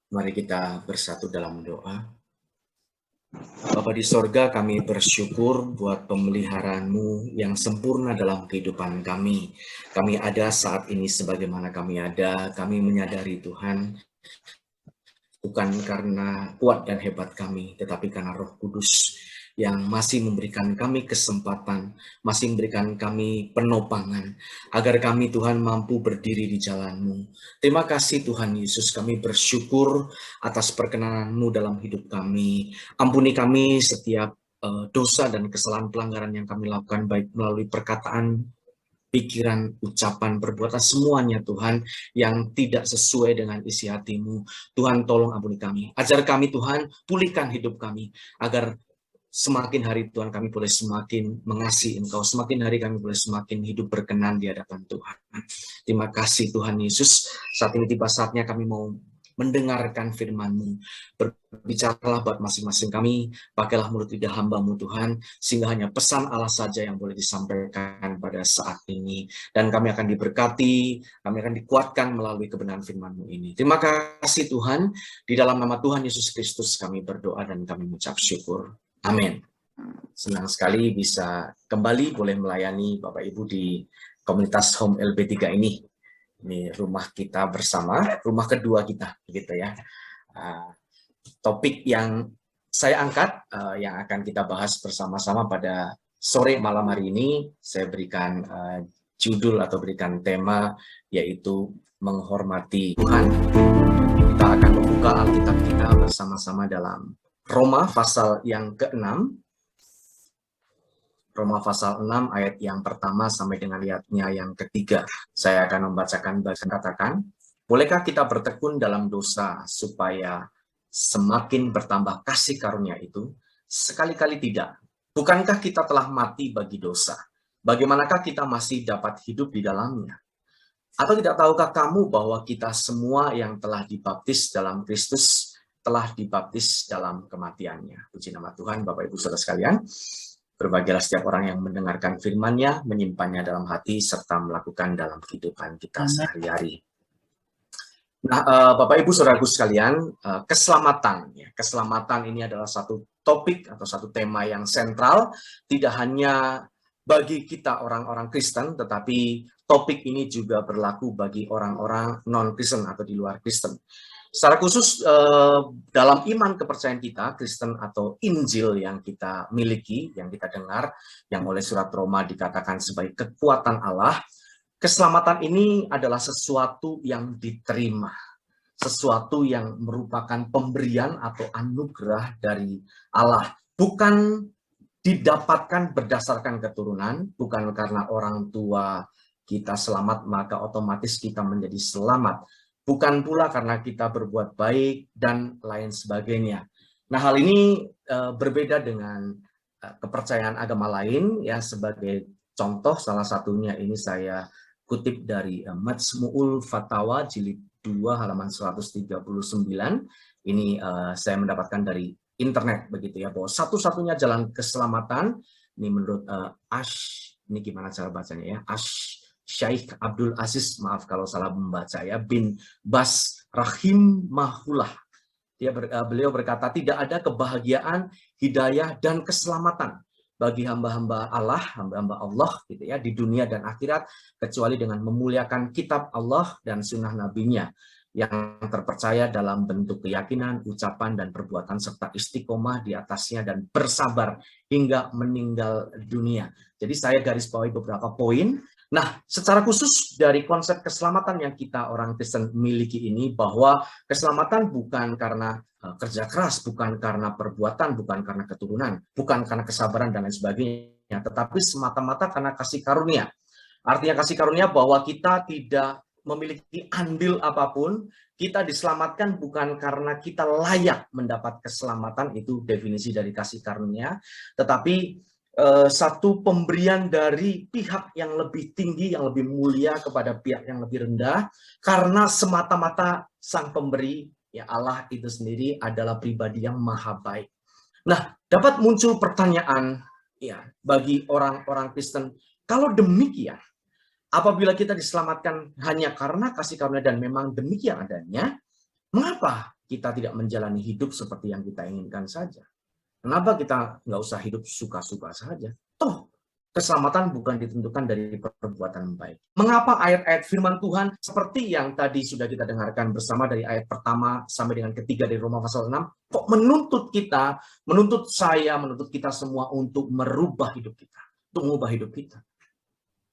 Mari kita bersatu dalam doa. Bapa di sorga, kami bersyukur buat pemeliharaan-Mu yang sempurna dalam kehidupan kami. Kami ada saat ini sebagaimana kami ada, kami menyadari Tuhan, bukan karena kuat dan hebat kami, tetapi karena Roh Kudus yang masih memberikan kami kesempatan, masih memberikan kami penopangan, agar kami Tuhan mampu berdiri di jalan-Mu. Terima kasih Tuhan Yesus, kami bersyukur atas perkenanan-Mu dalam hidup kami. Ampuni kami setiap dosa dan kesalahan pelanggaran yang kami lakukan, baik melalui perkataan, pikiran, ucapan, perbuatan, semuanya Tuhan yang tidak sesuai dengan isi hati-Mu. Tuhan tolong ampuni kami. Ajar kami Tuhan, pulihkan hidup kami, agar semakin hari Tuhan kami boleh semakin mengasihi Engkau, semakin hari kami boleh semakin hidup berkenan di hadapan Tuhan. Terima kasih Tuhan Yesus. Saat ini tiba saatnya kami mau mendengarkan firman-Mu. Berbicaralah buat masing-masing kami, pakailah mulut lidah hamba-Mu Tuhan, sehingga hanya pesan Allah saja yang boleh disampaikan pada saat ini. Dan kami akan diberkati, kami akan dikuatkan melalui kebenaran firman-Mu ini. Terima kasih Tuhan, di dalam nama Tuhan Yesus Kristus kami berdoa dan kami mengucap syukur. Amin. Senang sekali bisa kembali boleh melayani Bapak Ibu di komunitas Home LB3 ini. Ini rumah kita bersama, rumah kedua kita, gitu ya. Topik yang saya angkat, yang akan kita bahas bersama-sama pada sore malam hari ini, saya berikan judul atau berikan tema, yaitu menghormati Tuhan. Kita akan membuka Alkitab kita bersama-sama dalam Roma pasal yang ke-6, Roma pasal 6 ayat yang pertama sampai dengan ayatnya yang ketiga. Saya akan membacakan bagian katakan, bolehkah kita bertekun dalam dosa supaya semakin bertambah kasih karunia itu? Sekali-kali tidak. Bukankah kita telah mati bagi dosa? Bagaimanakah kita masih dapat hidup di dalamnya? Atau tidak tahukah kamu bahwa kita semua yang telah dibaptis dalam Kristus telah dibaptis dalam kematiannya? Puji nama Tuhan, Bapak Ibu Saudara sekalian. Berbahagialah setiap orang yang mendengarkan firman-Nya, menyimpannya dalam hati, serta melakukan dalam kehidupan kita sehari-hari. Nah, Bapak Ibu Saudaraku sekalian, keselamatan. Keselamatan ini adalah satu topik atau satu tema yang sentral, tidak hanya bagi kita orang-orang Kristen, tetapi topik ini juga berlaku bagi orang-orang non-Kristen atau di luar Kristen. Secara khusus dalam iman kepercayaan kita, Kristen atau Injil yang kita miliki, yang kita dengar, yang oleh surat Roma dikatakan sebagai kekuatan Allah, keselamatan ini adalah sesuatu yang diterima, sesuatu yang merupakan pemberian atau anugerah dari Allah, bukan didapatkan berdasarkan keturunan, bukan karena orang tua kita selamat maka otomatis kita menjadi selamat, bukan pula karena kita berbuat baik dan lain sebagainya. Nah, hal ini berbeda dengan kepercayaan agama lain, ya. Sebagai contoh, salah satunya ini saya kutip dari Majmu'ul Fatawa jilid 2 halaman 139. Ini saya mendapatkan dari internet, begitu ya, bahwa satu-satunya jalan keselamatan ini menurut ini gimana cara bacanya ya, Syekh Abdul Aziz, maaf kalau salah membaca ya, bin Bas rahimahullah. Beliau berkata, tidak ada kebahagiaan, hidayah dan keselamatan bagi hamba-hamba Allah, hamba-hamba Allah gitu ya, di dunia dan akhirat, kecuali dengan memuliakan kitab Allah dan sunnah nabinya yang terpercaya dalam bentuk keyakinan, ucapan, dan perbuatan, serta istiqomah di atasnya dan bersabar hingga meninggal dunia. Jadi saya garis bawahi beberapa poin. Nah, secara khusus dari konsep keselamatan yang kita orang Kristen miliki ini, bahwa keselamatan bukan karena kerja keras, bukan karena perbuatan, bukan karena keturunan, bukan karena kesabaran dan lain sebagainya, tetapi semata-mata karena kasih karunia. Artinya kasih karunia bahwa kita tidak memiliki andil apapun, kita diselamatkan bukan karena kita layak mendapat keselamatan, itu definisi dari kasih karunia, tetapi satu pemberian dari pihak yang lebih tinggi, yang lebih mulia kepada pihak yang lebih rendah, karena semata-mata sang pemberi, ya Allah itu sendiri adalah pribadi yang maha baik. Nah, dapat muncul pertanyaan ya bagi orang-orang Kristen, kalau demikian, apabila kita diselamatkan hanya karena kasih karunia dan memang demikian adanya, Mengapa kita tidak menjalani hidup seperti yang kita inginkan saja? Kenapa kita nggak usah hidup suka-suka saja? Toh, keselamatan bukan ditentukan dari perbuatan baik. Mengapa ayat-ayat firman Tuhan seperti yang tadi sudah kita dengarkan bersama dari ayat pertama sampai dengan ketiga dari Roma pasal 6, kok menuntut kita, menuntut saya, menuntut kita semua untuk merubah hidup kita, untuk mengubah hidup kita.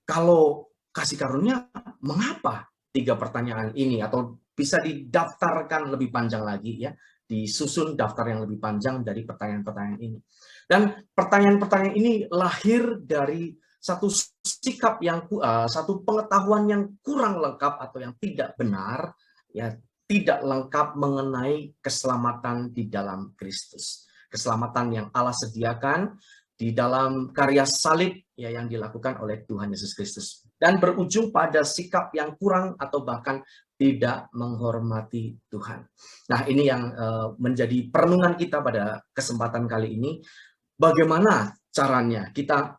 Kalau kasih karunia, mengapa? Tiga pertanyaan ini, atau bisa didaftarkan lebih panjang lagi ya, disusun daftar yang lebih panjang dari pertanyaan-pertanyaan ini. Dan pertanyaan-pertanyaan ini lahir dari satu sikap yang satu pengetahuan yang kurang lengkap atau yang tidak benar, ya, tidak lengkap mengenai keselamatan di dalam Kristus. Keselamatan yang Allah sediakan di dalam karya salib ya yang dilakukan oleh Tuhan Yesus Kristus, dan berujung pada sikap yang kurang atau bahkan tidak menghormati Tuhan. Nah, ini yang menjadi perenungan kita pada kesempatan kali ini. Bagaimana caranya kita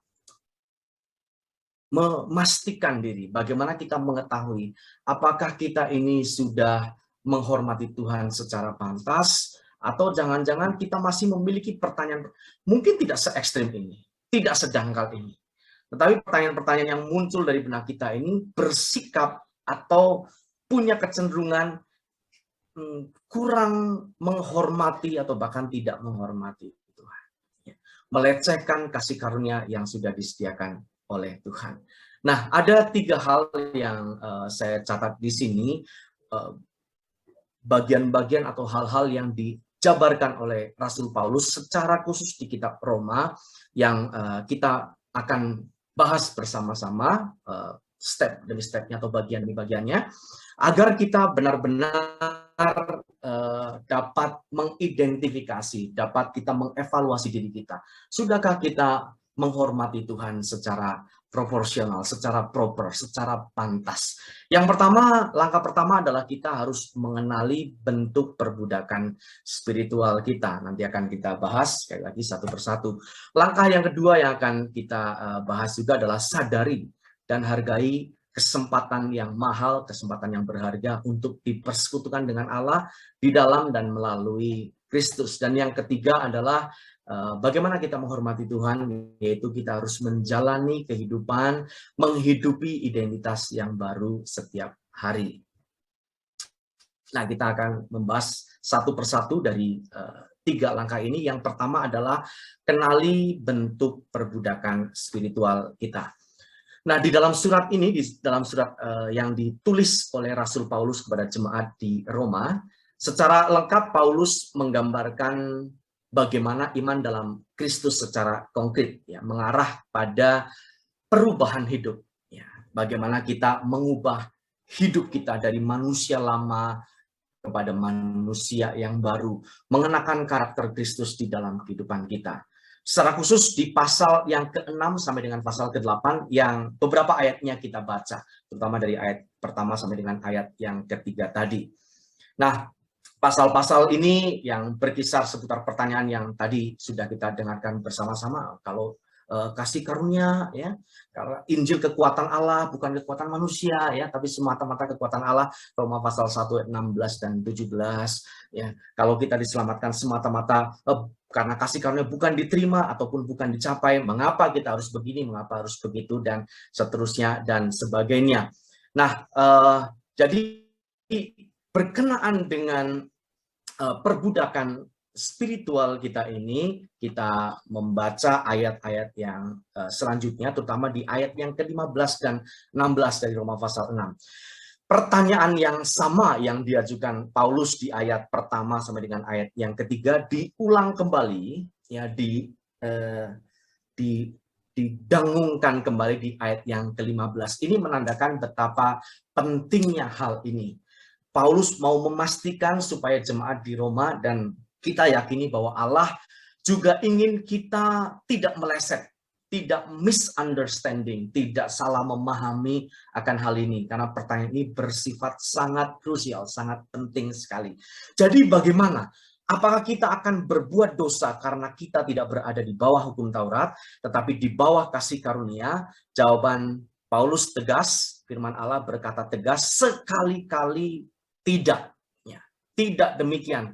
memastikan diri, bagaimana kita mengetahui apakah kita ini sudah menghormati Tuhan secara pantas, atau jangan-jangan kita masih memiliki pertanyaan, mungkin tidak se-ekstrim ini, tidak sedangkal ini. Tetapi pertanyaan-pertanyaan yang muncul dari benak kita ini bersikap atau punya kecenderungan kurang menghormati atau bahkan tidak menghormati Tuhan. Melecehkan kasih karunia yang sudah disediakan oleh Tuhan. Nah, ada tiga hal yang saya catat di sini, bagian-bagian atau hal-hal yang dijabarkan oleh Rasul Paulus secara khusus di kitab Roma yang kita akan bahas bersama-sama step demi stepnya atau bagian demi bagiannya, agar kita benar-benar dapat mengidentifikasi, dapat kita mengevaluasi diri kita. Sudahkah kita menghormati Tuhan secara proporsional, secara proper, secara pantas? Yang pertama, langkah pertama adalah kita harus mengenali bentuk perbudakan spiritual kita. Nanti akan kita bahas sekali lagi satu persatu. Langkah yang kedua yang akan kita bahas juga adalah sadari dan hargai kesempatan yang mahal, kesempatan yang berharga untuk dipersekutukan dengan Allah di dalam dan melalui Kristus. Dan yang ketiga adalah bagaimana kita menghormati Tuhan, yaitu kita harus menjalani kehidupan, menghidupi identitas yang baru setiap hari. Nah, kita akan membahas satu persatu dari tiga langkah ini. Yang pertama adalah kenali bentuk perbudakan spiritual kita. Nah, di dalam surat ini, di dalam surat yang ditulis oleh Rasul Paulus kepada jemaat di Roma, secara lengkap Paulus menggambarkan bagaimana iman dalam Kristus secara konkret, ya, mengarah pada perubahan hidup. Ya, bagaimana kita mengubah hidup kita dari manusia lama kepada manusia yang baru, mengenakan karakter Kristus di dalam kehidupan kita. Secara khusus di pasal yang ke-6 sampai dengan pasal ke-8 yang beberapa ayatnya kita baca, terutama dari ayat pertama sampai dengan ayat yang ketiga tadi. Nah, pasal-pasal ini yang berkisar seputar pertanyaan yang tadi sudah kita dengarkan bersama-sama. Kalau kasih karunia, ya, karena Injil kekuatan Allah, bukan kekuatan manusia, ya, tapi semata-mata kekuatan Allah. Roma pasal 1 ayat 16 dan 17, ya. Kalau kita diselamatkan semata-mata karena kasih karunia, bukan diterima ataupun bukan dicapai, mengapa kita harus begini, mengapa harus begitu, dan seterusnya dan sebagainya. Nah, jadi berkenaan dengan perbudakan spiritual kita ini, kita membaca ayat-ayat yang selanjutnya, terutama di ayat yang ke-15 dan 16 dari Roma pasal 6. Pertanyaan yang sama yang diajukan Paulus di ayat pertama sampai dengan ayat yang ketiga diulang kembali, ya, didengungkan kembali di ayat yang ke-15. Ini menandakan betapa pentingnya hal ini. Paulus mau memastikan supaya jemaat di Roma, dan kita yakini bahwa Allah juga ingin kita tidak meleset, tidak misunderstanding, tidak salah memahami akan hal ini, karena pertanyaan ini bersifat sangat krusial, sangat penting sekali. Jadi bagaimana? Apakah kita akan berbuat dosa karena kita tidak berada di bawah hukum Taurat, tetapi di bawah kasih karunia? Jawaban Paulus tegas, firman Allah berkata tegas, sekali-kali tidak. Ya, Tidak demikian.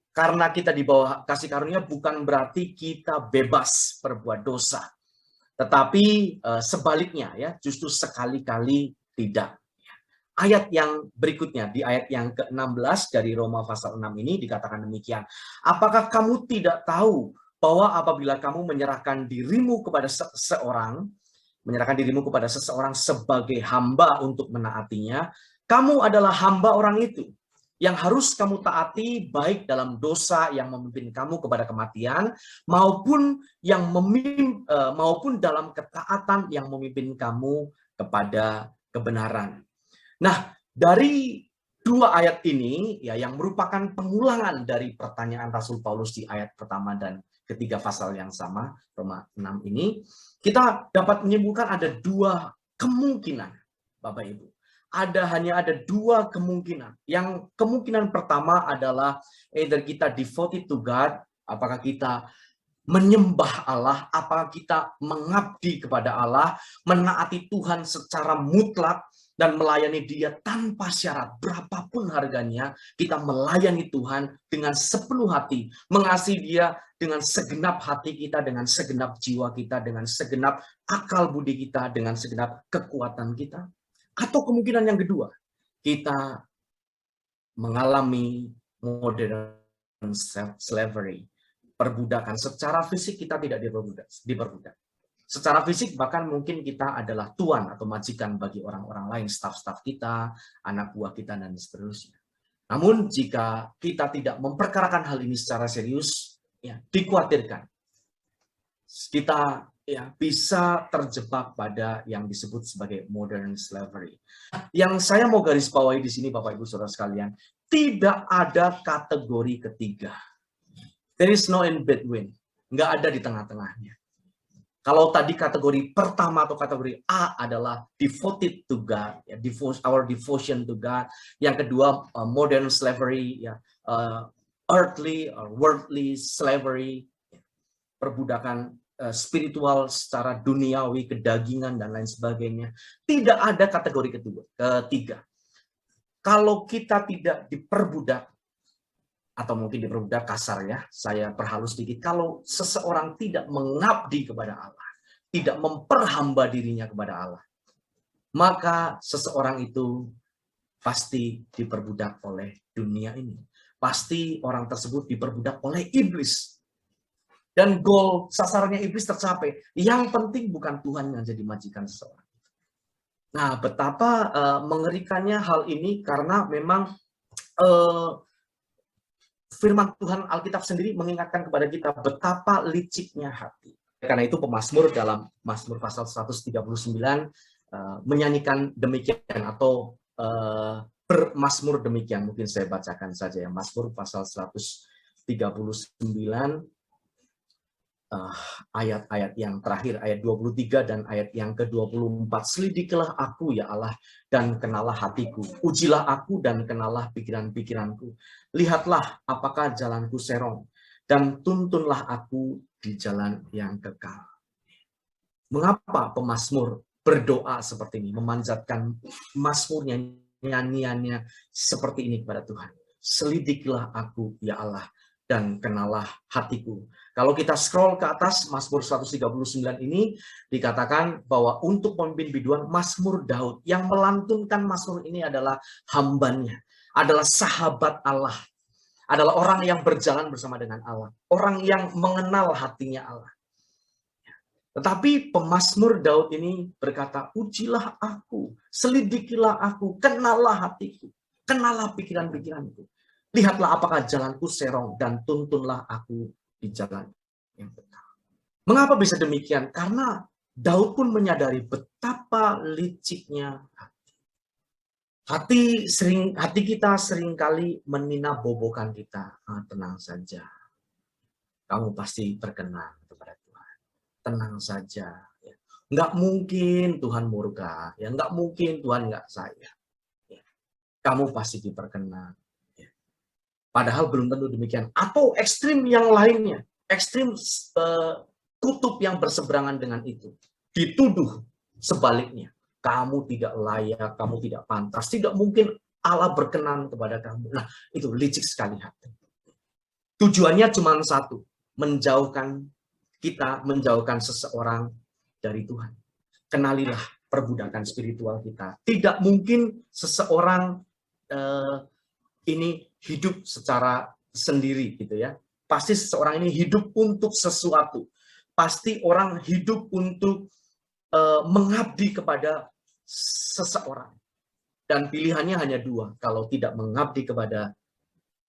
Karena kita di bawah kasih karunia bukan berarti kita bebas berbuat dosa. Tetapi sebaliknya ya, justru sekali-kali tidak. Ayat yang berikutnya, di ayat yang ke-16 dari Roma pasal 6 ini dikatakan demikian. Apakah kamu tidak tahu bahwa apabila kamu menyerahkan dirimu kepada seseorang sebagai hamba untuk menaatinya, kamu adalah hamba orang itu. Yang harus kamu taati baik dalam dosa yang memimpin kamu kepada kematian, maupun dalam ketaatan yang memimpin kamu kepada kebenaran. Nah, dari dua ayat ini ya yang merupakan pengulangan dari pertanyaan Rasul Paulus di ayat pertama dan ketiga pasal yang sama, Roma 6 ini, kita dapat menyimpulkan ada dua kemungkinan, Bapak Ibu. Hanya ada dua kemungkinan. Yang kemungkinan pertama adalah either kita devoted to God, apakah kita menyembah Allah, apakah kita mengabdi kepada Allah, menaati Tuhan secara mutlak, dan melayani Dia tanpa syarat, berapapun harganya, kita melayani Tuhan dengan sepenuh hati, mengasihi Dia dengan segenap hati kita, dengan segenap jiwa kita, dengan segenap akal budi kita, dengan segenap kekuatan kita. Atau kemungkinan yang kedua, kita mengalami modern slavery, perbudakan. Secara fisik kita tidak diperbudak. Secara fisik bahkan mungkin kita adalah tuan atau majikan bagi orang-orang lain, staf-staf kita, anak buah kita, dan seterusnya. Namun jika kita tidak memperkarakan hal ini secara serius, ya, dikhawatirkan kita ya bisa terjebak pada yang disebut sebagai modern slavery. Yang saya mau garis bawahi di sini, Bapak Ibu Saudara sekalian, tidak ada kategori ketiga. There is no in between. Nggak ada di tengah-tengahnya. Kalau tadi kategori pertama atau kategori A adalah devoted to God, ya, our devotion to God. Yang kedua modern slavery, ya, earthly or worldly slavery, perbudakan spiritual secara duniawi, kedagingan dan lain sebagainya. Tidak ada kategori ketiga. Kalau kita tidak diperbudak, atau mungkin diperbudak kasar ya, saya perhalus sedikit, kalau seseorang tidak mengabdi kepada Allah, tidak memperhamba dirinya kepada Allah, maka seseorang itu pasti diperbudak oleh dunia ini. Pasti orang tersebut diperbudak oleh iblis. Dan goal sasarannya iblis tercapai. Yang penting bukan Tuhan yang jadi majikan seseorang. Nah, betapa mengerikannya hal ini karena memang firman Tuhan Alkitab sendiri mengingatkan kepada kita betapa liciknya hati. Karena itu pemazmur dalam Mazmur pasal 139 menyanyikan demikian atau bermazmur demikian. Mungkin saya bacakan saja ya. Mazmur pasal 139 ayat-ayat yang terakhir, ayat 23 dan ayat yang ke-24. Selidikilah aku ya Allah dan kenalah hatiku. Ujilah aku dan kenalah pikiran-pikiranku. Lihatlah apakah jalanku serong dan tuntunlah aku di jalan yang kekal. Mengapa pemazmur berdoa seperti ini, memanjatkan mazmurnya, nyanyiannya seperti ini kepada Tuhan? Selidikilah aku ya Allah dan kenalah hatiku. Kalau kita scroll ke atas, Mazmur 139 ini dikatakan bahwa untuk pemimpin biduan, Mazmur Daud. Yang melantunkan Mazmur ini adalah hambanya, adalah sahabat Allah, adalah orang yang berjalan bersama dengan Allah, orang yang mengenal hatinya Allah. Tetapi pemazmur Daud ini berkata, ujilah aku, selidikilah aku, kenalah hatiku, kenalah pikiran-pikiranku. Lihatlah apakah jalanku serong dan tuntunlah aku di jalan yang benar. Mengapa bisa demikian? Karena Daud pun menyadari betapa liciknya hati. Hati kita seringkali meninabobokan kita. Tenang saja, kamu pasti berkenan kepada Tuhan. Tenang saja. Ya. Nggak mungkin Tuhan murka. Ya, nggak mungkin Tuhan nggak sayang. Ya. Kamu pasti diperkenan. Padahal belum tentu demikian. Atau ekstrim yang lainnya. Ekstrim kutub yang berseberangan dengan itu. Dituduh sebaliknya. Kamu tidak layak, kamu tidak pantas. Tidak mungkin Allah berkenan kepada kamu. Nah, itu licik sekali hati. Tujuannya cuma satu, menjauhkan kita, menjauhkan seseorang dari Tuhan. Kenalilah perbudakan spiritual kita. Tidak mungkin seseorang ini hidup secara sendiri gitu ya. Pasti seseorang ini hidup untuk sesuatu. Pasti orang hidup untuk mengabdi kepada seseorang. Dan pilihannya hanya dua. Kalau tidak mengabdi kepada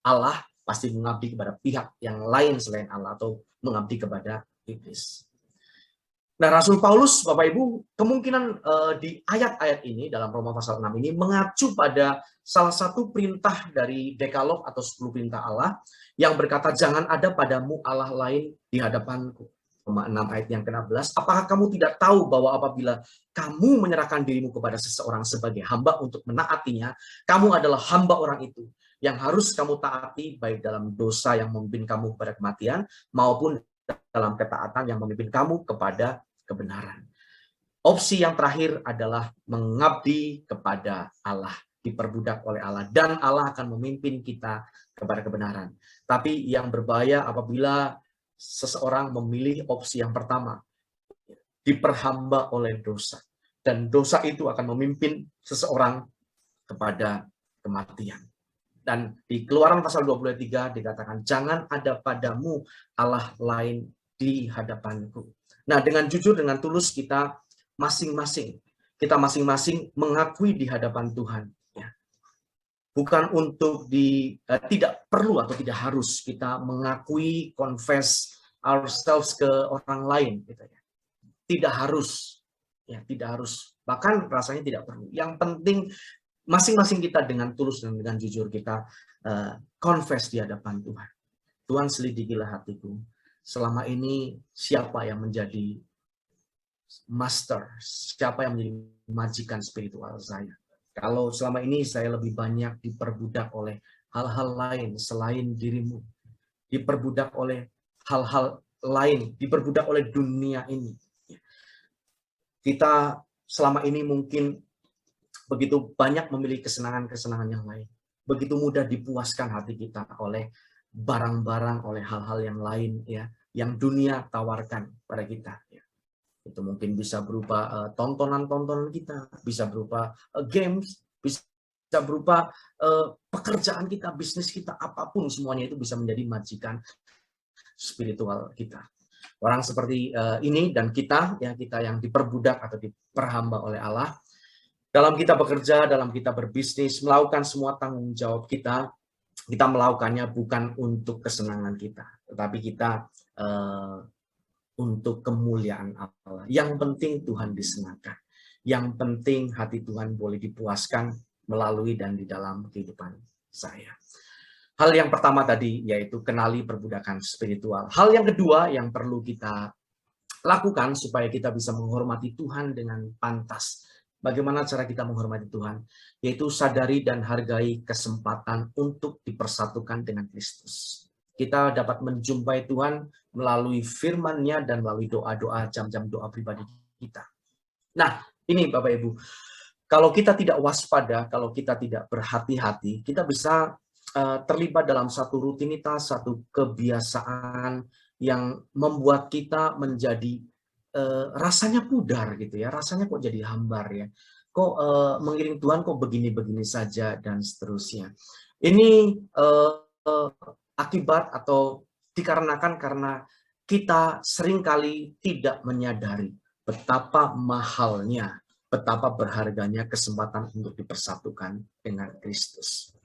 Allah, pasti mengabdi kepada pihak yang lain selain Allah atau mengabdi kepada iblis. Nah, Rasul Paulus, Bapak Ibu, kemungkinan di ayat-ayat ini, dalam Roma pasal 6 ini, mengacu pada salah satu perintah dari Dekalog atau 10 perintah Allah, yang berkata, jangan ada padamu Allah lain di hadapanku. Roma 6 ayat yang ke-16, apakah kamu tidak tahu bahwa apabila kamu menyerahkan dirimu kepada seseorang sebagai hamba untuk menaatinya, kamu adalah hamba orang itu, yang harus kamu taati baik dalam dosa yang memimpin kamu kepada kematian, maupun dalam ketaatan yang memimpin kamu kepada kebenaran. Opsi yang terakhir adalah mengabdi kepada Allah, diperbudak oleh Allah, dan Allah akan memimpin kita kepada kebenaran. Tapi yang berbahaya apabila seseorang memilih opsi yang pertama, diperhamba oleh dosa, dan dosa itu akan memimpin seseorang kepada kematian. Dan di Keluaran pasal 23 dikatakan, jangan ada padamu Allah lain di hadapanku. Nah, dengan jujur, dengan tulus kita masing-masing mengakui di hadapan Tuhan. Ya. Bukan untuk tidak perlu atau tidak harus kita mengakui, confess ourselves ke orang lain. Gitu ya. Tidak harus, ya tidak harus. Bahkan rasanya tidak perlu. Yang penting masing-masing kita dengan tulus dan dengan jujur kita confess di hadapan Tuhan. Tuhan, selidikilah hatiku. Selama ini siapa yang menjadi master, siapa yang menjadi majikan spiritual saya? Kalau selama ini saya lebih banyak diperbudak oleh hal-hal lain selain dirimu, diperbudak oleh hal-hal lain, diperbudak oleh dunia ini. Kita selama ini mungkin begitu banyak memilih kesenangan-kesenangan yang lain. Begitu mudah dipuaskan hati kita oleh barang-barang, oleh hal-hal yang lain, ya, yang dunia tawarkan pada kita. Ya. Itu mungkin bisa berupa tontonan-tontonan kita, bisa berupa games, bisa berupa pekerjaan kita, bisnis kita, apapun semuanya itu bisa menjadi majikan spiritual kita. Orang seperti ini dan kita, ya kita yang diperbudak atau diperhamba oleh Allah, dalam kita bekerja, dalam kita berbisnis, melakukan semua tanggung jawab kita melakukannya bukan untuk kesenangan kita, tetapi kita untuk kemuliaan Allah. Yang penting Tuhan disenangkan. Yang penting hati Tuhan boleh dipuaskan melalui dan di dalam kehidupan saya. Hal yang pertama tadi yaitu kenali perbudakan spiritual. Hal yang kedua yang perlu kita lakukan supaya kita bisa menghormati Tuhan dengan pantas. Bagaimana cara kita menghormati Tuhan? Yaitu sadari dan hargai kesempatan untuk dipersatukan dengan Kristus. Kita dapat menjumpai Tuhan melalui firman-Nya dan melalui doa-doa, jam-jam doa pribadi kita. Nah, ini Bapak Ibu, kalau kita tidak waspada, kalau kita tidak berhati-hati, kita bisa terlibat dalam satu rutinitas, satu kebiasaan yang membuat kita menjadi rasanya pudar gitu ya, rasanya kok jadi hambar ya, kok mengiring Tuhan kok begini-begini saja dan seterusnya. Ini akibat atau dikarenakan karena kita seringkali tidak menyadari betapa mahalnya, betapa berharganya kesempatan untuk dipersatukan dengan Kristus.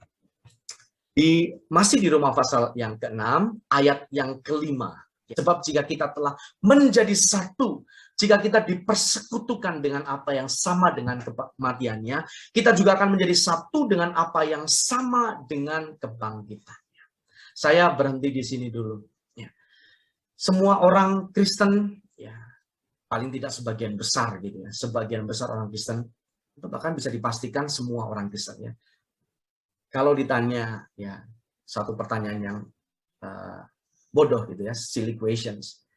Masih di Roma pasal yang ke-6, ayat yang ke-5. Sebab jika kita telah menjadi satu, jika kita dipersekutukan dengan apa yang sama dengan kematiannya, kita juga akan menjadi satu dengan apa yang sama dengan kebangkitannya. Saya berhenti di sini dulu. Ya. Semua orang Kristen, ya paling tidak sebagian besar gitu ya, sebagian besar orang Kristen, bahkan bisa dipastikan semua orang Kristen ya. Kalau ditanya ya satu pertanyaan yang bodoh gitu ya, silly questions.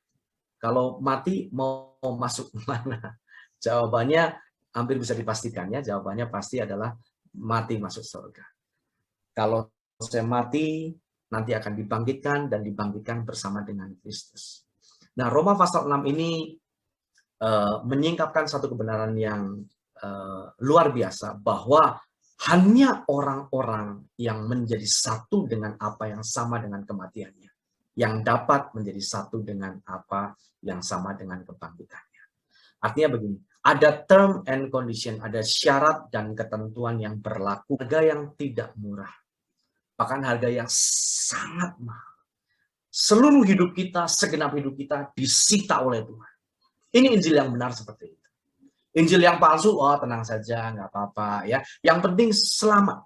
Kalau mati mau masuk mana? Jawabannya hampir bisa dipastikan ya, jawabannya pasti adalah mati masuk surga. Kalau saya mati, nanti akan dibangkitkan dan dibangkitkan bersama dengan Kristus. Nah, Roma pasal 6 ini menyingkapkan satu kebenaran yang luar biasa, bahwa hanya orang-orang yang menjadi satu dengan apa yang sama dengan kematiannya, yang dapat menjadi satu dengan apa yang sama dengan kebangkitannya. Artinya begini, ada term and condition, ada syarat dan ketentuan yang berlaku, harga yang tidak murah, bahkan harga yang sangat mahal. Seluruh hidup kita, segenap hidup kita disita oleh Tuhan. Ini Injil yang benar seperti itu. Injil yang palsu, oh tenang saja, nggak apa-apa ya. Yang penting selamat.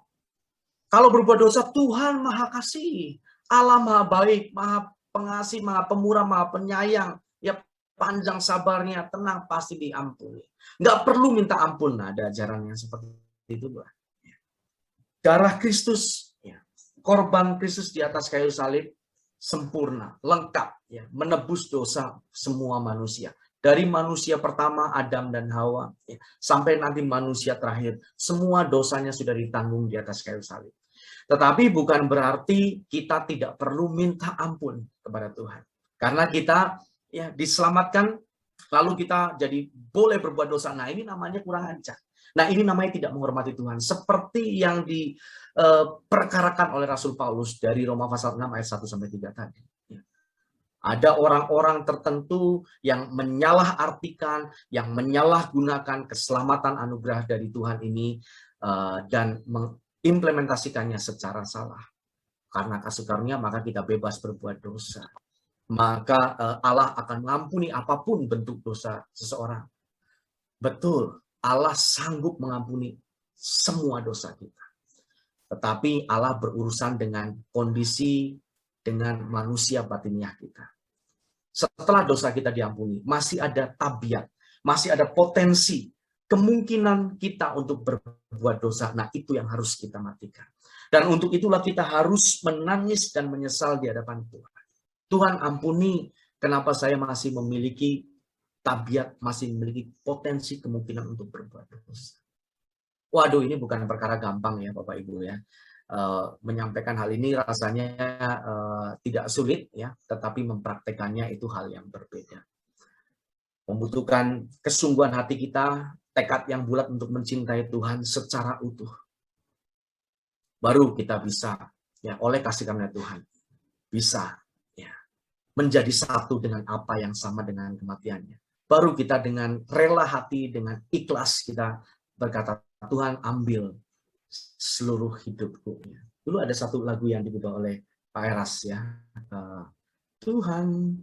Kalau berbuat dosa, Tuhan Maha Kasih, Allah Maha Baik, Maha Pengasih, Maha Pemurah, Maha Penyayang, ya panjang sabarnya, tenang, pasti diampuni. Nggak perlu minta ampun, ada ajaran yang seperti itu. Darah Kristus, ya, korban Kristus di atas kayu salib, sempurna, lengkap, ya, menebus dosa semua manusia. Dari manusia pertama, Adam dan Hawa, ya, sampai nanti manusia terakhir, semua dosanya sudah ditanggung di atas kayu salib. Tetapi bukan berarti kita tidak perlu minta ampun kepada Tuhan. Karena kita ya diselamatkan, lalu kita jadi boleh berbuat dosa. Nah, ini namanya kurang ajar. Nah, ini namanya tidak menghormati Tuhan. Seperti yang diperkarakan oleh Rasul Paulus dari Roma pasal 6 ayat 1-3 tadi. Ada orang-orang tertentu yang menyalahartikan, yang menyalahgunakan keselamatan anugerah dari Tuhan ini dan mengimplementasikannya secara salah. Karena kasih karunia maka kita bebas berbuat dosa. Maka Allah akan mengampuni apapun bentuk dosa seseorang. Betul, Allah sanggup mengampuni semua dosa kita. Tetapi Allah berurusan dengan kondisi, dengan manusia batiniah kita. Setelah dosa kita diampuni, masih ada tabiat, masih ada potensi, kemungkinan kita untuk berbuat dosa. Nah, itu yang harus kita matikan. Dan untuk itulah kita harus menangis dan menyesal di hadapan Tuhan. Tuhan ampuni, kenapa saya masih memiliki tabiat, masih memiliki potensi kemungkinan untuk berbuat dosa. Waduh, ini bukan perkara gampang ya Bapak Ibu ya. Menyampaikan hal ini rasanya tidak sulit ya, tetapi mempraktekannya itu hal yang berbeda. Membutuhkan kesungguhan hati kita, tekad yang bulat untuk mencintai Tuhan secara utuh. Baru kita bisa ya oleh kasih karunia Tuhan bisa ya menjadi satu dengan apa yang sama dengan kematiannya. Baru kita dengan rela hati, dengan ikhlas kita berkata, Tuhan ambil seluruh hidupku. Dulu ada satu lagu yang dibawa oleh Pak Eras ya. Tuhan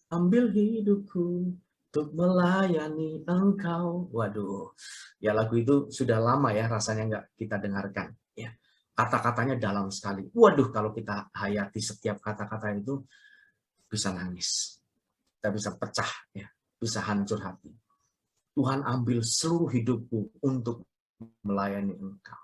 ambil hidupku untuk melayani Engkau. Waduh, ya lagu itu sudah lama ya rasanya nggak kita dengarkan. Ya, kata-katanya dalam sekali. Waduh, kalau kita hayati setiap kata-kata itu bisa nangis, kita bisa pecah ya, bisa hancur hati. Tuhan ambil seluruh hidupku untuk melayani Engkau.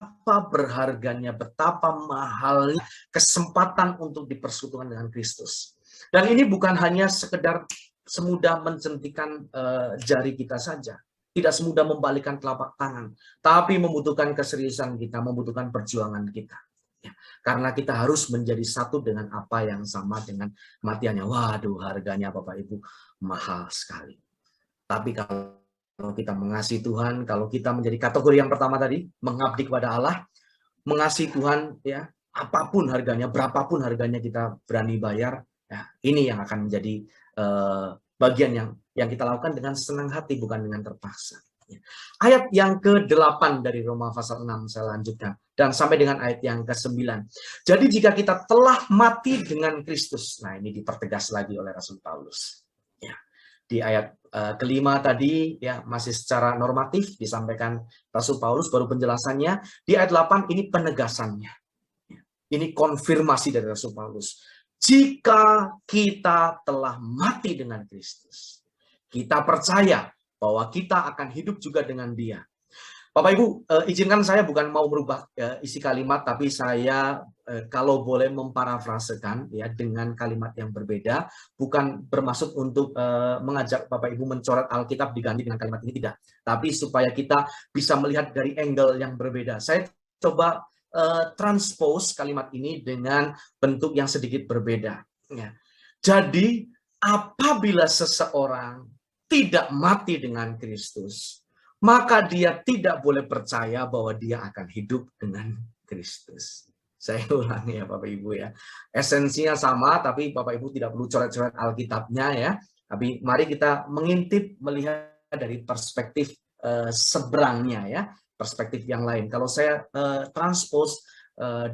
Betapa berharganya, betapa mahalnya kesempatan untuk dipersekutukan dengan Kristus. Dan ini bukan hanya sekedar semudah mencentikan jari kita saja. Tidak semudah membalikkan telapak tangan. Tapi membutuhkan keseriusan kita, membutuhkan perjuangan kita. Ya, karena kita harus menjadi satu dengan apa yang sama dengan kematiannya. Waduh, harganya Bapak Ibu mahal sekali. Tapi kalau kita mengasihi Tuhan, kalau kita menjadi kategori yang pertama tadi, mengabdi kepada Allah, mengasihi Tuhan, ya apapun harganya, berapapun harganya kita berani bayar, ya, ini yang akan menjadi bagian yang kita lakukan dengan senang hati, bukan dengan terpaksa. Ya. Ayat yang ke-8 dari Roma pasal 6, saya lanjutkan, dan sampai dengan ayat yang ke-9. Jadi jika kita telah mati dengan Kristus, nah ini dipertegas lagi oleh Rasul Paulus. Ya. Di ayat kelima tadi ya masih secara normatif disampaikan Rasul Paulus, baru penjelasannya. Di ayat 8 ini penegasannya. Ini konfirmasi dari Rasul Paulus. Jika kita telah mati dengan Kristus, kita percaya bahwa kita akan hidup juga dengan Dia. Bapak Ibu, izinkan saya bukan mau merubah isi kalimat, tapi saya kalau boleh memparafrasekan ya dengan kalimat yang berbeda, bukan bermaksud untuk mengajak Bapak Ibu mencoret Alkitab diganti dengan kalimat ini, tidak. Tapi supaya kita bisa melihat dari angle yang berbeda. Saya coba transpose kalimat ini dengan bentuk yang sedikit berbeda. Ya. Jadi apabila seseorang tidak mati dengan Kristus, maka dia tidak boleh percaya bahwa dia akan hidup dengan Kristus. Saya ulangi ya Bapak Ibu ya. Esensinya sama, tapi Bapak Ibu tidak perlu coret-coret Alkitabnya ya. Tapi mari kita mengintip melihat dari perspektif seberangnya ya, perspektif yang lain. Kalau saya transpose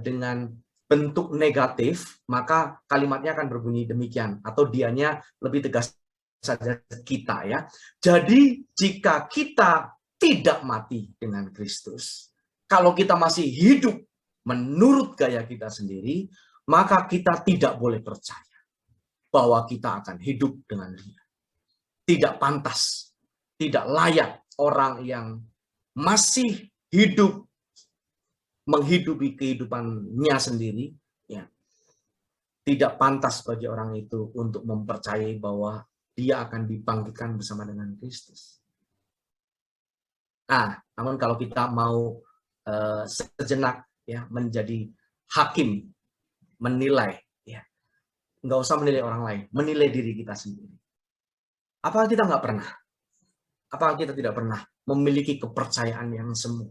dengan bentuk negatif, maka kalimatnya akan berbunyi demikian, atau dianya lebih tegas saja kita ya. Jadi jika kita tidak mati dengan Kristus, kalau kita masih hidup menurut gaya kita sendiri, maka kita tidak boleh percaya bahwa kita akan hidup dengan Dia. Tidak pantas, tidak layak orang yang masih hidup menghidupi kehidupannya sendiri, ya, tidak pantas bagi orang itu untuk mempercayai bahwa dia akan dibangkitkan bersama dengan Kristus. Nah, namun kalau kita mau sejenak ya menjadi hakim, menilai, ya, nggak usah menilai orang lain, menilai diri kita sendiri. Apakah kita nggak pernah? Apakah kita tidak pernah memiliki kepercayaan yang semu?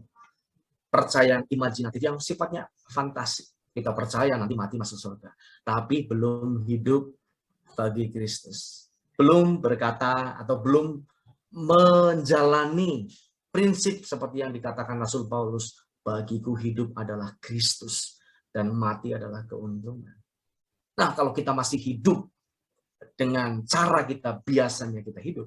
Percayaan imajinatif yang sifatnya fantasi. Kita percaya nanti mati masuk surga, tapi belum hidup bagi Kristus. Belum berkata atau belum menjalani prinsip seperti yang dikatakan Rasul Paulus, bagiku hidup adalah Kristus dan mati adalah keuntungan. Nah, kalau kita masih hidup dengan cara kita biasanya kita hidup,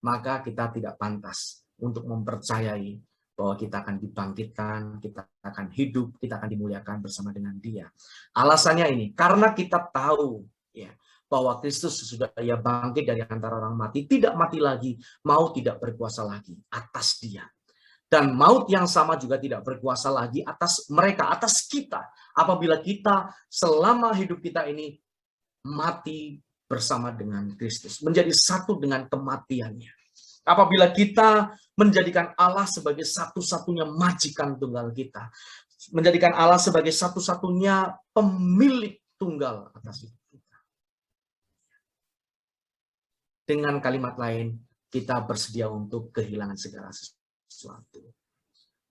maka kita tidak pantas untuk mempercayai bahwa kita akan dibangkitkan, kita akan hidup, kita akan dimuliakan bersama dengan Dia. Alasannya ini, karena kita tahu ya bahwa Kristus sudah Ia bangkit dari antara orang mati, tidak mati lagi, maut tidak berkuasa lagi atas Dia. Dan maut yang sama juga tidak berkuasa lagi atas mereka, atas kita. Apabila kita selama hidup kita ini mati bersama dengan Kristus, menjadi satu dengan kematiannya. Apabila kita menjadikan Allah sebagai satu-satunya majikan tunggal kita, menjadikan Allah sebagai satu-satunya pemilik tunggal atas hidup kita. Dengan kalimat lain, kita bersedia untuk kehilangan segala sesuatu.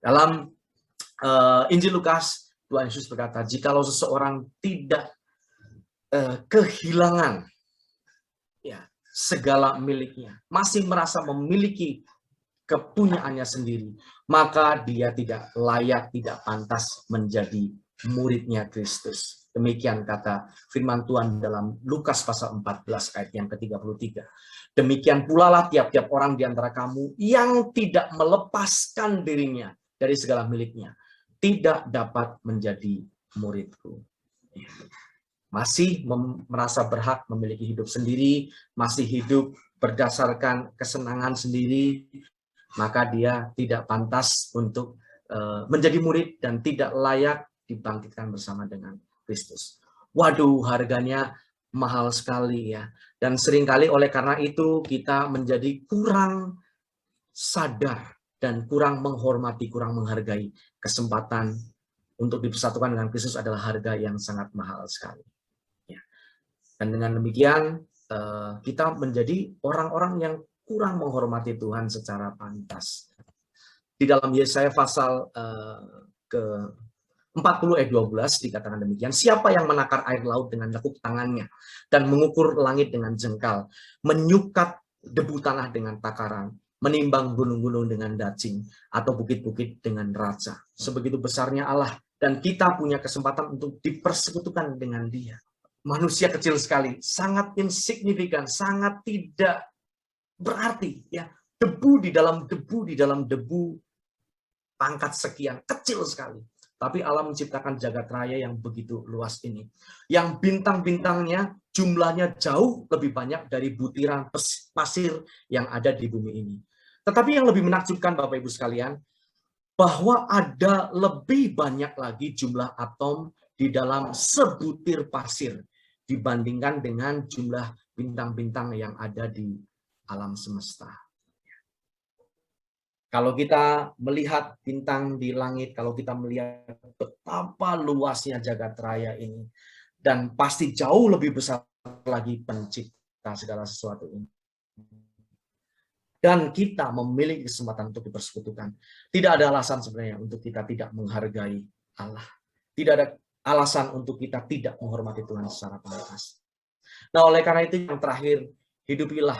Dalam Injil Lukas, Tuhan Yesus berkata, jikalau seseorang tidak kehilangan ya segala miliknya, masih merasa memiliki kepunyaannya sendiri, maka dia tidak layak, tidak pantas menjadi muridnya Kristus. Demikian kata firman Tuhan dalam Lukas pasal 14 ayat yang ke-33. Demikian pula lah tiap-tiap orang di antara kamu yang tidak melepaskan dirinya dari segala miliknya, tidak dapat menjadi muridku. Masih merasa berhak memiliki hidup sendiri, masih hidup berdasarkan kesenangan sendiri, maka dia tidak pantas untuk menjadi murid dan tidak layak dibangkitkan bersama dengan Kristus. Waduh, harganya mahal sekali ya. Dan seringkali oleh karena itu kita menjadi kurang sadar dan kurang menghormati, kurang menghargai kesempatan untuk dipersatukan dengan Kristus adalah harga yang sangat mahal sekali. Dan dengan demikian kita menjadi orang-orang yang kurang menghormati Tuhan secara pantas. Di dalam Yesaya pasal ke-40 ayat 12 dikatakan demikian, siapa yang menakar air laut dengan lekuk tangannya dan mengukur langit dengan jengkal, menyukat debu tanah dengan takaran, menimbang gunung-gunung dengan dacing, atau bukit-bukit dengan raca. Sebegitu besarnya Allah, dan kita punya kesempatan untuk dipersekutukan dengan Dia. Manusia kecil sekali, sangat insignifikan, sangat tidak berarti ya. Debu di dalam debu, pangkat sekian, kecil sekali. Tapi Allah menciptakan jagat raya yang begitu luas ini. Yang bintang-bintangnya jumlahnya jauh lebih banyak dari butiran pasir yang ada di bumi ini. Tetapi yang lebih menakjubkan Bapak Ibu sekalian, bahwa ada lebih banyak lagi jumlah atom di dalam sebutir pasir dibandingkan dengan jumlah bintang-bintang yang ada di alam semesta. Kalau kita melihat bintang di langit, kalau kita melihat betapa luasnya jagat raya ini, dan pasti jauh lebih besar lagi pencipta segala sesuatu ini. Dan kita memiliki kesempatan untuk dipersekutukan. Tidak ada alasan sebenarnya untuk kita tidak menghargai Allah. Tidak ada alasan untuk kita tidak menghormati Tuhan secara pantas. Nah, oleh karena itu yang terakhir, hidupilah,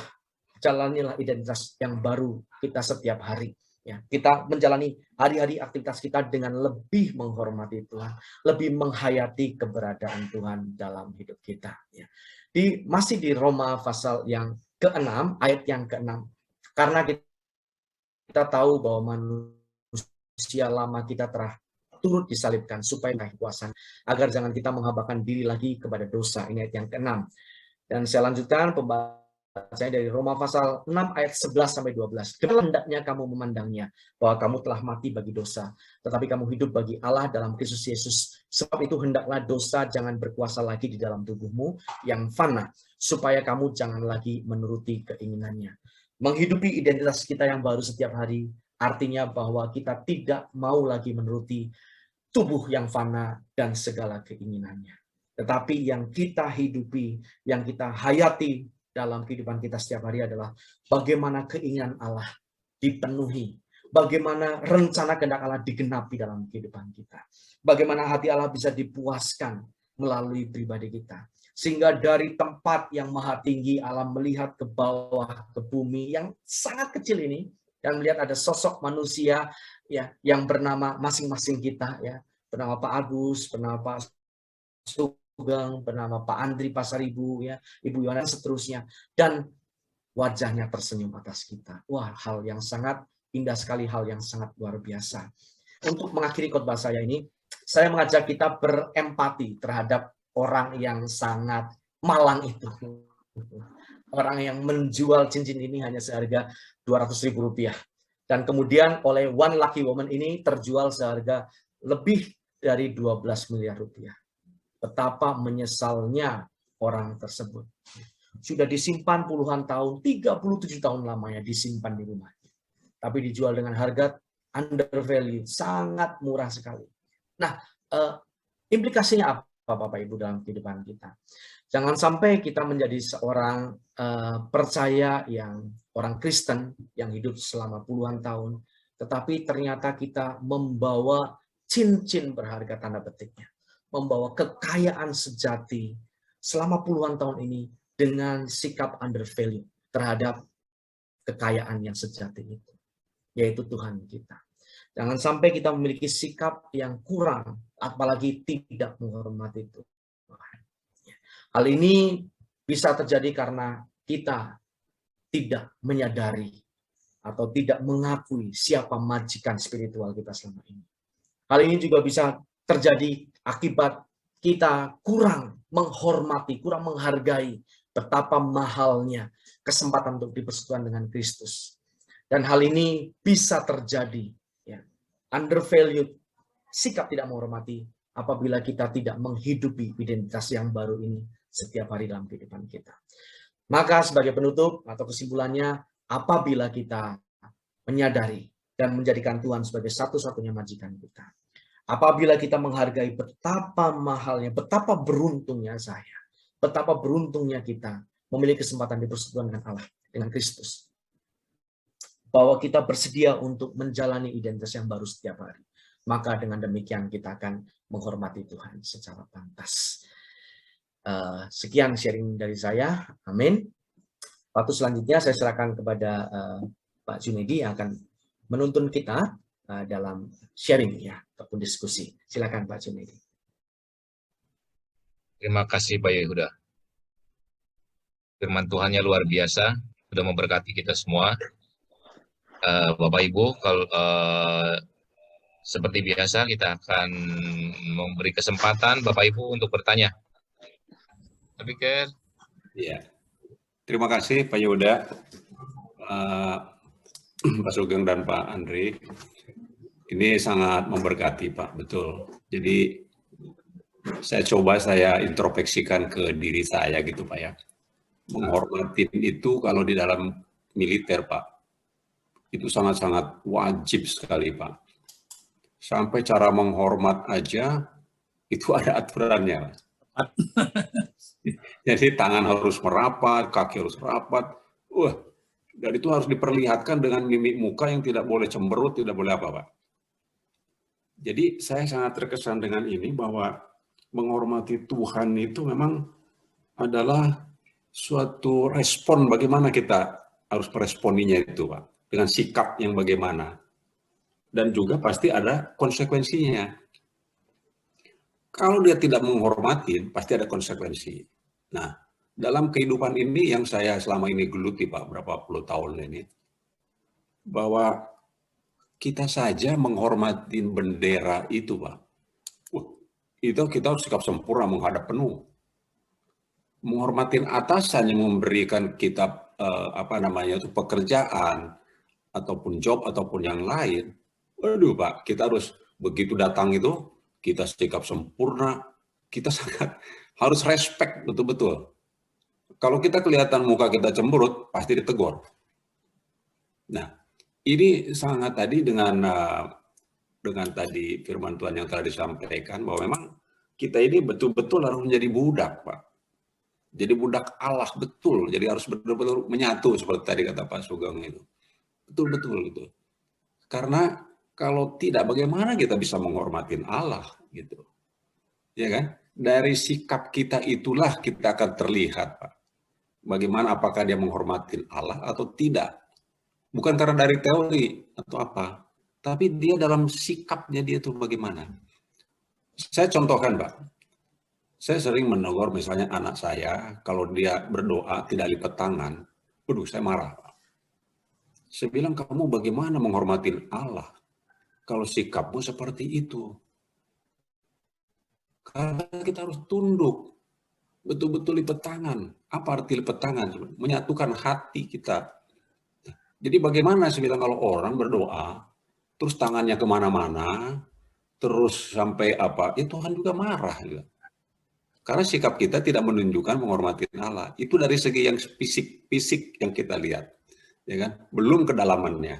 jalanilah identitas yang baru kita setiap hari. Ya, kita menjalani hari-hari aktivitas kita dengan lebih menghormati Tuhan, lebih menghayati keberadaan Tuhan dalam hidup kita. Ya. Masih di Roma pasal yang ke-6, ayat yang ke-6. Karena kita tahu bahwa manusia lama kita telah turut disalibkan supaya kekuasaan, agar jangan kita menghambakan diri lagi kepada dosa. Ini ayat yang ke-6. Dan saya lanjutkan pembacaan dari Roma pasal 6 ayat 11-12. Hendaknya kamu memandangnya bahwa kamu telah mati bagi dosa, tetapi kamu hidup bagi Allah dalam Kristus Yesus. Sebab itu hendaklah dosa jangan berkuasa lagi di dalam tubuhmu yang fana, supaya kamu jangan lagi menuruti keinginannya. Menghidupi identitas kita yang baru setiap hari artinya bahwa kita tidak mau lagi menuruti tubuh yang fana dan segala keinginannya. Tetapi yang kita hidupi, yang kita hayati dalam kehidupan kita setiap hari adalah bagaimana keinginan Allah dipenuhi, bagaimana rencana kehendak Allah digenapi dalam kehidupan kita, bagaimana hati Allah bisa dipuaskan melalui pribadi kita. Sehingga dari tempat yang maha tinggi Allah melihat ke bawah, ke bumi yang sangat kecil ini, dan melihat ada sosok manusia ya yang bernama masing-masing kita, ya, bernama Pak Agus, bernama Pak Sugeng, bernama Pak Andri Pasaribu, ya, Ibu Yohana, seterusnya, dan wajahnya tersenyum atas kita. Wah, hal yang sangat indah sekali, hal yang sangat luar biasa. Untuk mengakhiri khotbah saya ini, saya mengajak kita berempati terhadap orang yang sangat malang itu. Orang yang menjual cincin ini hanya seharga Rp200.000. Dan kemudian oleh one lucky woman ini terjual seharga lebih dari 12 miliar rupiah. Betapa menyesalnya orang tersebut. Sudah disimpan puluhan tahun, 37 tahun lamanya disimpan di rumah. Tapi dijual dengan harga undervalue, sangat murah sekali. Nah, implikasinya apa Bapak Ibu dalam kehidupan kita? Jangan sampai kita menjadi seorang percaya yang orang Kristen yang hidup selama puluhan tahun, tetapi ternyata kita membawa cincin berharga tanda petiknya, membawa kekayaan sejati selama puluhan tahun ini dengan sikap undervalue terhadap kekayaan yang sejati itu, yaitu Tuhan kita. Jangan sampai kita memiliki sikap yang kurang, apalagi tidak menghormati Tuhan. Hal ini bisa terjadi karena kita tidak menyadari atau tidak mengakui siapa majikan spiritual kita selama ini. Hal ini juga bisa terjadi akibat kita kurang menghormati, kurang menghargai betapa mahalnya kesempatan untuk dipersekutukan dengan Kristus. Dan hal ini bisa terjadi, ya, undervalued, sikap tidak menghormati apabila kita tidak menghidupi identitas yang baru ini setiap hari dalam kehidupan kita. Maka sebagai penutup atau kesimpulannya, apabila kita menyadari dan menjadikan Tuhan sebagai satu-satunya majikan kita, apabila kita menghargai betapa mahalnya, betapa beruntungnya saya, betapa beruntungnya kita memiliki kesempatan dipersekutukan dengan Allah, dengan Kristus, bahwa kita bersedia untuk menjalani identitas yang baru setiap hari, maka dengan demikian kita akan menghormati Tuhan secara pantas. Sekian sharing dari saya, amin. Waktu selanjutnya saya serahkan kepada Pak Junedi yang akan menuntun kita dalam sharing, ya, ataupun diskusi. Silakan Pak Junedi. Terima kasih Pak Yehuda. Firman Tuhannya luar biasa, sudah memberkati kita semua. Bapak Ibu, kalau seperti biasa kita akan memberi kesempatan Bapak Ibu untuk bertanya. Tapi ya, terima kasih Pak Yehuda, Pak Sugeng dan Pak Andri. Ini sangat memberkati Pak, betul. Jadi saya introspeksikan ke diri saya gitu Pak ya. Menghormatin itu kalau di dalam militer Pak, itu sangat-sangat wajib sekali Pak. Sampai cara menghormat aja itu ada aturannya. Jadi tangan harus merapat, kaki harus rapat. Wah, dan itu harus diperlihatkan dengan mimik muka yang tidak boleh cemberut, tidak boleh apa Pak. Jadi saya sangat terkesan dengan ini bahwa menghormati Tuhan itu memang adalah suatu respon bagaimana kita harus meresponinya itu Pak. Dengan sikap yang bagaimana. Dan juga pasti ada konsekuensinya. Kalau dia tidak menghormati, pasti ada konsekuensi. Nah, dalam kehidupan ini yang saya selama ini geluti Pak, berapa puluh tahun ini, bahwa kita saja menghormati bendera itu Pak. Itu kita harus sikap sempurna menghadap penuh. Menghormati atasan yang memberikan kita pekerjaan ataupun job ataupun yang lain. Waduh Pak, kita harus begitu datang itu kita sikap sempurna, kita sangat harus respect betul-betul. Kalau kita kelihatan muka kita cemberut, pasti ditegur. Nah, ini sangat tadi dengan tadi firman Tuhan yang telah disampaikan bahwa memang kita ini betul-betul harus menjadi budak, Pak. Jadi budak Allah betul. Jadi harus betul-betul menyatu seperti tadi kata Pak Sugeng itu. Betul-betul gitu. Karena kalau tidak, bagaimana kita bisa menghormati Allah gitu, ya kan? Dari sikap kita itulah kita akan terlihat, Pak. Bagaimana apakah dia menghormati Allah atau tidak? Bukan karena dari teori atau apa, tapi dia dalam sikapnya dia itu bagaimana. Saya contohkan, Pak. Saya sering menegur misalnya anak saya kalau dia berdoa tidak lipat tangan, waduh saya marah, Pak. Saya bilang kamu bagaimana menghormati Allah? Kalau sikapmu seperti itu. Karena kita harus tunduk. Betul-betul lipat tangan. Apa arti lipat tangan? Menyatukan hati kita. Jadi bagaimana saya bilang kalau orang berdoa, terus tangannya kemana-mana, terus sampai apa, ya Tuhan juga marah. Juga. Karena sikap kita tidak menunjukkan menghormati Allah. Itu dari segi yang fisik yang kita lihat. Ya kan? Belum kedalamannya.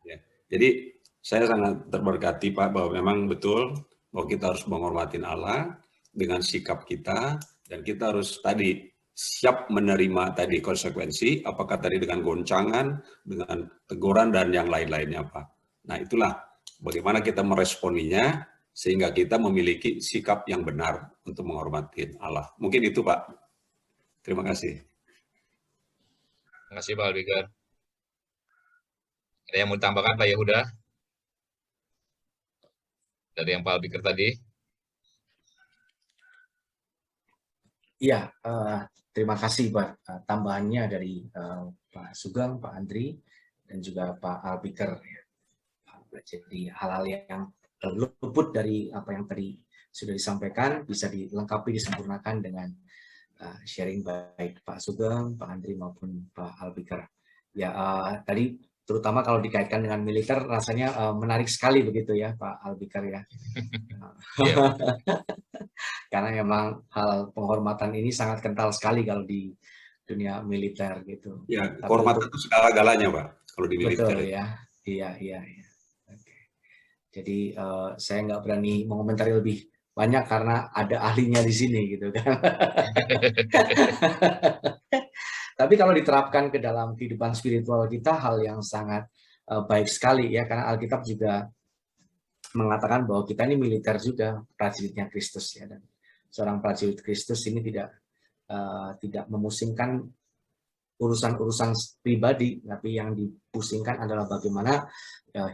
Ya. Jadi saya sangat terberkati Pak bahwa memang betul bahwa kita harus menghormati Allah dengan sikap kita dan kita harus tadi siap menerima tadi konsekuensi, apakah tadi dengan goncangan, dengan teguran dan yang lain-lainnya Pak. Nah itulah bagaimana kita meresponinya sehingga kita memiliki sikap yang benar untuk menghormati Allah. Mungkin itu Pak. Terima kasih. Terima kasih Pak Albikar. Ada yang mau ditambahkan Pak Yehuda? Dari yang Pak Albikar tadi? Iya, terima kasih Pak. Tambahannya dari Pak Sugeng, Pak Andri, dan juga Pak Albikar. Jadi hal-hal yang luput dari apa yang tadi sudah disampaikan bisa dilengkapi, disempurnakan dengan sharing baik Pak Sugeng, Pak Andri maupun Pak Albikar. Ya, tadi terutama kalau dikaitkan dengan militer rasanya menarik sekali begitu ya Pak Albikar ya. Karena memang hal penghormatan ini sangat kental sekali kalau di dunia militer gitu. Ya, kehormatan itu segala-galanya Pak kalau di militer. Betul ya, iya. Oke. Jadi saya nggak berani mengomentari lebih banyak karena ada ahlinya di sini gitu kan. Tapi kalau diterapkan ke dalam kehidupan spiritual kita, hal yang sangat baik sekali ya, karena Alkitab juga mengatakan bahwa kita ini militer juga, prajuritnya Kristus ya, dan seorang prajurit Kristus ini tidak memusingkan urusan-urusan pribadi, tapi yang dipusingkan adalah bagaimana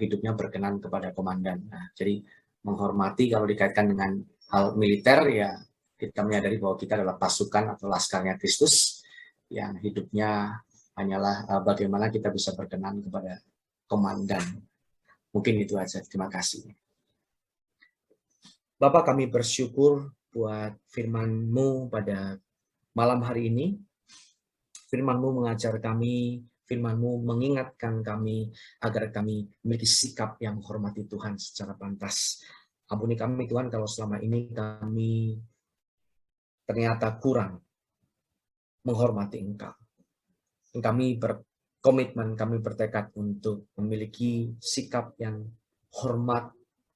hidupnya berkenan kepada komandan. Nah, jadi menghormati kalau dikaitkan dengan hal militer ya, kita menyadari bahwa kita adalah pasukan atau laskarnya Kristus yang hidupnya hanyalah bagaimana kita bisa berkenan kepada komandan. Mungkin itu aja. Terima kasih. Bapak, kami bersyukur buat firman-Mu pada malam hari ini. Firman-Mu mengajar kami, firman-Mu mengingatkan kami agar kami memiliki sikap yang menghormati Tuhan secara pantas. Ampuni kami Tuhan kalau selama ini kami ternyata kurang menghormati Engkau. Dan kami berkomitmen, kami bertekad untuk memiliki sikap yang hormat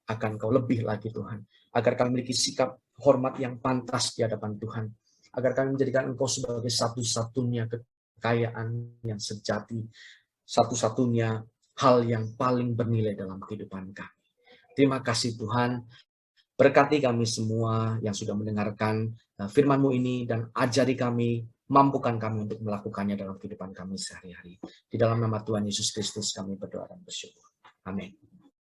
akan Kau lebih lagi Tuhan. Agar kami memiliki sikap hormat yang pantas di hadapan Tuhan. Agar kami menjadikan Engkau sebagai satu-satunya kekayaan yang sejati, satu-satunya hal yang paling bernilai dalam kehidupan kami. Terima kasih Tuhan, berkati kami semua yang sudah mendengarkan firman-Mu ini dan ajari kami, mampukan kami untuk melakukannya dalam kehidupan kami sehari-hari. Di dalam nama Tuhan Yesus Kristus kami berdoa dan bersyukur. Amin.